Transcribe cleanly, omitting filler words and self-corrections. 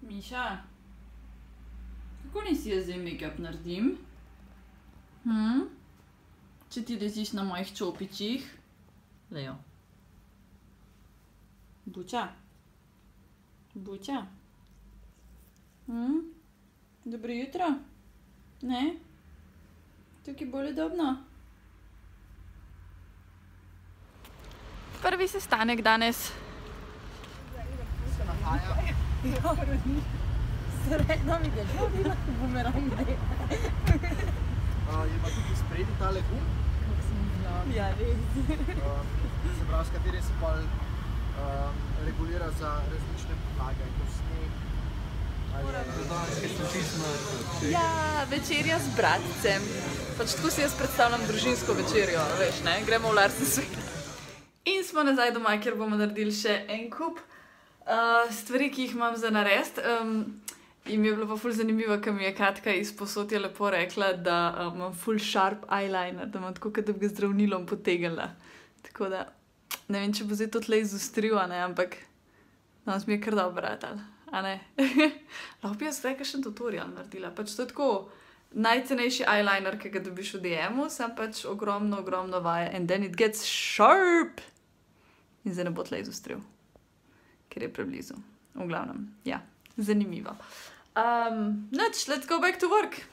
Miša, kako nisi jaz zdaj make-up naredim? Če ti leziš na mojih čopičih? Lejo. Buča? Buča? Dobro jutro? Ne? Tukaj bolj udobno? Prvi sestanek danes. Sredno mi ga že videla, ko bumerang dela. Je pa tukaj spredi tale gum. Kako sem vlog. Ja, res. Se pravi, s katerim se pa regulira za različne podlage, kot sneg. Ja, večerja z bratcem. Pač tako si jaz predstavljam družinsko večerjo, veš, ne? Gremo v Larsen svet. In smo nazaj doma, kjer bomo naredili še en kup stvari, ki jih imam za narediti. In mi je bilo pa ful zanimivo, ker mi je Katka iz posodja lepo rekla, da imam ful sharp eyeliner, da imam tako, kot da bi ga zdravnilom potegnila. Tako da, ne vem, če bo zdaj to tle izostril, a ne, ampak danes mi je kar dobro ratalo, a ne. Lahko bi jaz zdaj kakšen tutorial naredila, pač to je tako najcenejši eyeliner, ki ga dobiš v DM-u, sem pač ogromno vaje and then it gets sharp. In zdaj ne bo tle izostril, ker je preblizu. V glavnem, ja, zanimivo. Let's go back to work.